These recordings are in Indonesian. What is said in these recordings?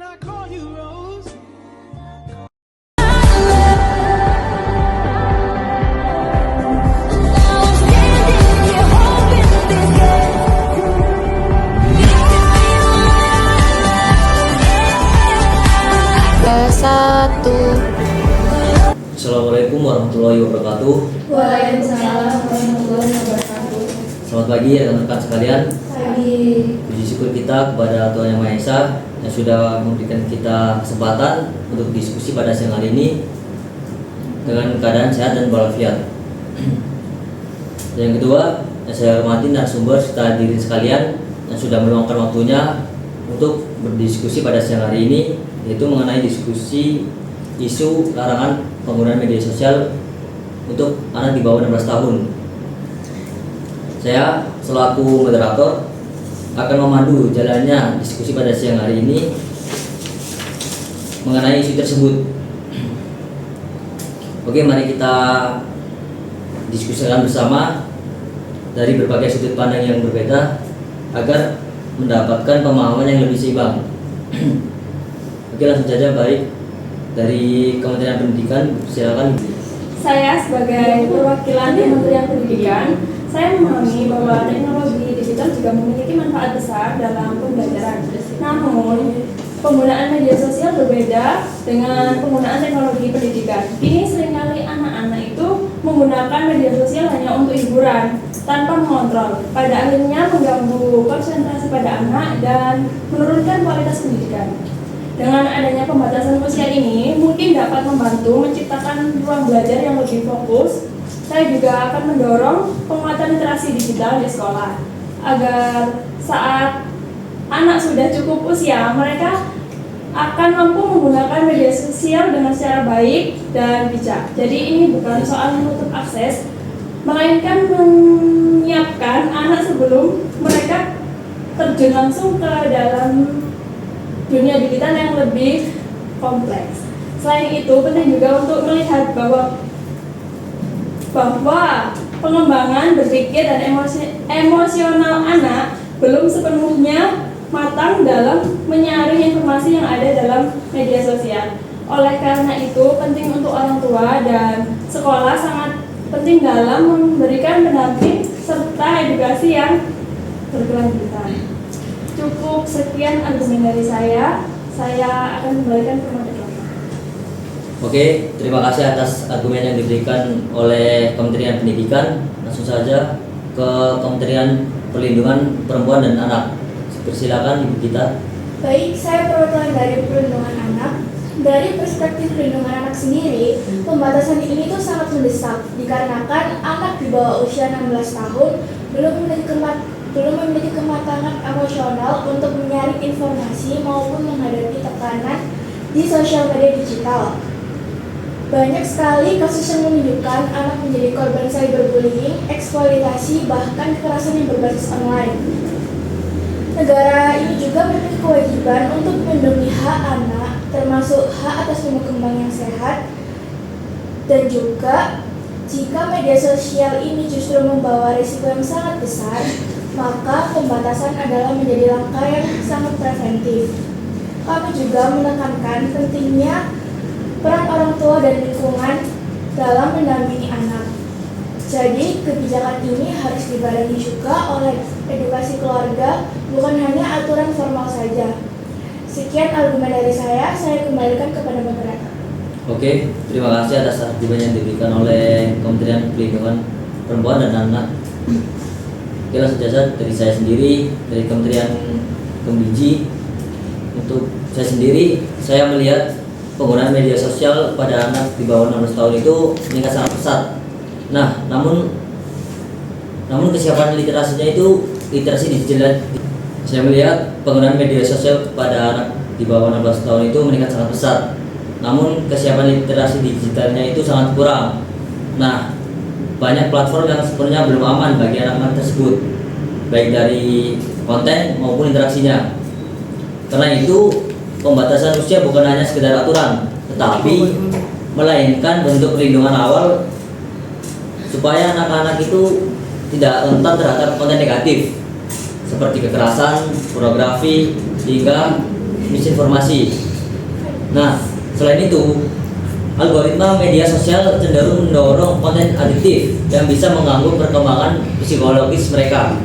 Can I call you Rose? Satu. Assalamualaikum warahmatullahi wabarakatuh. Waalaikumsalam warahmatullahi wabarakatuh. Selamat pagi rekan-rekan sekalian. Pagi. Puji syukur kita kepada Tuhan Yang Maha Esa yang sudah memberikan kita kesempatan untuk diskusi pada siang hari ini dengan keadaan sehat dan walafiat. Yang kedua, yang saya hormati narasumber serta hadirin sekalian yang sudah meluangkan waktunya untuk berdiskusi pada siang hari ini, yaitu mengenai diskusi isu larangan penggunaan media sosial untuk anak di bawah 16 tahun. Saya selaku moderator akan memandu jalannya diskusi pada siang hari ini mengenai isu tersebut. Oke, mari kita diskusikan bersama dari berbagai sudut pandang yang berbeda agar mendapatkan pemahaman yang lebih seimbang. Oke, langsung saja. Baik, dari Kementerian Pendidikan, silakan. Saya sebagai perwakilan Kementerian Pendidikan, saya memahami bahwa teknologi digital juga memiliki manfaat besar dalam pembelajaran. Namun, penggunaan media sosial berbeda dengan penggunaan teknologi pendidikan. Kini seringkali anak-anak itu menggunakan media sosial hanya untuk hiburan, tanpa mengontrol. Pada akhirnya mengganggu konsentrasi pada anak dan menurunkan kualitas pendidikan. Dengan adanya pembatasan usia ini, mungkin dapat membantu menciptakan ruang belajar yang lebih fokus. Saya juga akan mendorong penguatan literasi digital di sekolah, agar saat anak sudah cukup usia, mereka akan mampu menggunakan media sosial dengan secara baik dan bijak. Jadi ini bukan soal menutup akses, melainkan menyiapkan anak sebelum mereka terjun langsung ke dalam dunia digital yang lebih kompleks. Selain itu, penting juga untuk melihat bahwa pengembangan berpikir dan emosional anak belum sepenuhnya matang dalam menyaring informasi yang ada dalam media sosial. Oleh karena itu, penting untuk orang tua dan sekolah sangat penting dalam memberikan pendamping serta edukasi yang berkelanjutan. Cukup sekian argumen dari saya akan kembalikan ke moderator. Oke, terima kasih atas argumen yang diberikan oleh Kementerian Pendidikan. Langsung saja ke Kementerian Perlindungan Perempuan dan Anak. Persilakan Ibu Gita. Baik, saya perwakilan dari Perlindungan Anak. Dari perspektif perlindungan anak sendiri, pembatasan ini tuh sangat mendesak dikarenakan anak di bawah usia 16 tahun belum memiliki kematangan emosional untuk menyaring informasi maupun menghadapi tekanan di sosial media digital. Banyak sekali kasus yang menunjukkan anak menjadi korban cyberbullying, eksploitasi, bahkan kekerasan yang berbasis online. Negara ini juga memiliki kewajiban untuk melindungi hak anak, termasuk hak atas tumbuh kembang yang sehat, dan juga jika media sosial ini justru membawa risiko yang sangat besar, maka pembatasan adalah menjadi langkah yang sangat preventif. Kami juga menekankan pentingnya peran orang tua dan lingkungan dalam mendampingi anak. Jadi, kebijakan ini harus dibarengi juga oleh edukasi keluarga, bukan hanya aturan formal saja. Sekian argumen dari saya kembalikan kepada moderator. Oke, terima kasih atas argumen yang diberikan oleh Kementerian Perlindungan Perempuan dan Anak. Oke, langsung saja dari saya sendiri, dari Kementerian Kembiji. Untuk saya sendiri, saya melihat penggunaan media sosial pada anak di bawah 16 tahun itu meningkat sangat pesat. Nah, namun kesiapan literasinya itu literasi digital. Saya melihat penggunaan media sosial pada anak di bawah 16 tahun itu meningkat sangat pesat. Namun kesiapan literasi digitalnya itu sangat kurang. Nah, banyak platform yang sebenarnya belum aman bagi anak-anak tersebut, baik dari konten maupun interaksinya. Karena itu, pembatasan usia bukan hanya sekedar aturan, tetapi melainkan bentuk perlindungan awal supaya anak-anak itu tidak rentan terhadap konten negatif seperti kekerasan, pornografi, hingga misinformasi. Nah, selain itu, algoritma media sosial cenderung mendorong konten adiktif yang bisa mengganggu perkembangan psikologis mereka.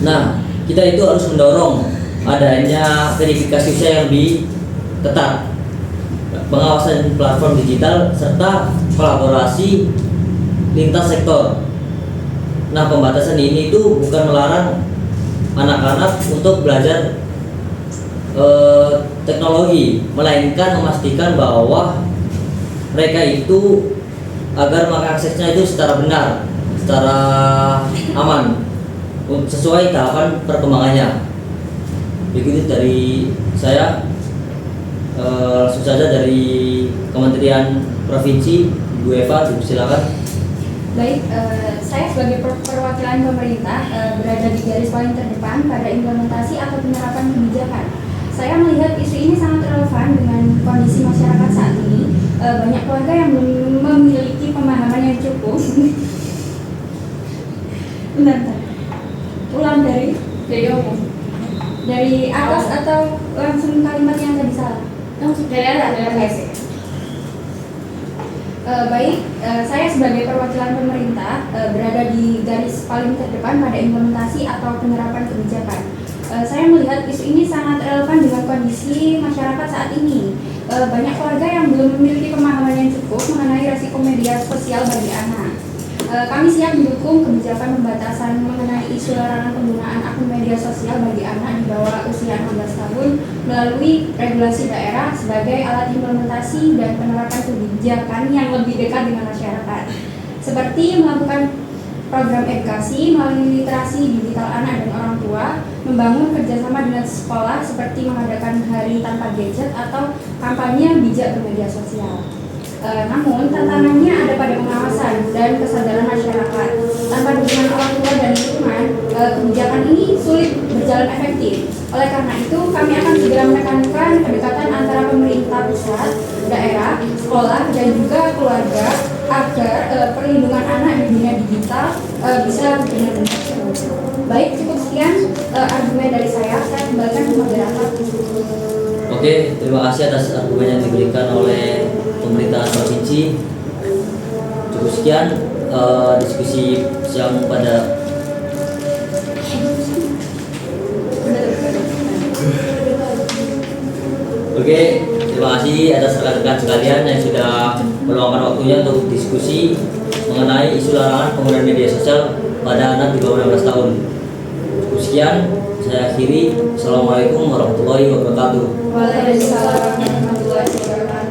Nah, kita itu harus mendorong adanya verifikasi usia yang lebih ketat, pengawasan platform digital, serta kolaborasi lintas sektor. Nah, pembatasan ini itu bukan melarang anak-anak untuk belajar teknologi, melainkan memastikan bahwa mereka itu agar mengaksesnya itu secara benar, secara aman, sesuai tahapan perkembangannya. Begitu dari saya. Langsung saja dari Kementerian Provinsi, Bu Eva, silakan. Baik, saya sebagai perwakilan pemerintah berada di garis paling terdepan pada implementasi atau penerapan kebijakan. Saya melihat isu ini sangat relevan dengan kondisi masyarakat saat ini. Banyak keluarga yang belum memiliki pemahaman yang cukup. Bentar. Ulang dari atas atau langsung kalimat yang tadi salah? Langsung dari atas. Baik, saya sebagai perwakilan pemerintah berada di garis paling terdepan pada implementasi atau penerapan kebijakan. Saya melihat isu ini sangat relevan dengan kondisi masyarakat saat ini. Banyak keluarga yang belum memiliki pemahaman yang cukup mengenai risiko media sosial bagi anak. Kami siap mendukung kebijakan pembatasan mengenai isu larangan penggunaan akun media sosial bagi anak di bawah usia 16 tahun melalui regulasi daerah sebagai alat implementasi dan penerapan kebijakan yang lebih dekat dengan masyarakat. Seperti melakukan program edukasi melalui literasi digital anak dan orang tua, membangun kerjasama dengan sekolah seperti mengadakan hari tanpa gadget atau kampanye bijak bermedia sosial. Namun tantangannya ada pada pengawasan dan kesadaran masyarakat. Tanpa dukungan orang tua dan lingkungan, kebijakan ini sulit berjalan efektif. Oleh karena itu, kami akan segera menekankan kedekatan antara pemerintah pusat, daerah, sekolah, dan juga keluarga agar perlindungan anak di dunia digital bisa benar-benar. Baik, cukup sekian argumen dari saya kembalikan ke moderator. Oke, terima kasih atas argumen yang diberikan oleh pemerintah provinsi. Cukup sekian diskusi siang pada Oke, terima kasih atas rekan-rekan sekalian yang sudah meluangkan waktunya untuk diskusi mengenai isu larangan penggunaan media sosial pada anak di bawah 16 tahun. Cukup sekian, saya akhiri. Assalamualaikum warahmatullahi wabarakatuh. Waalaikumsalam warahmatullahi wabarakatuh.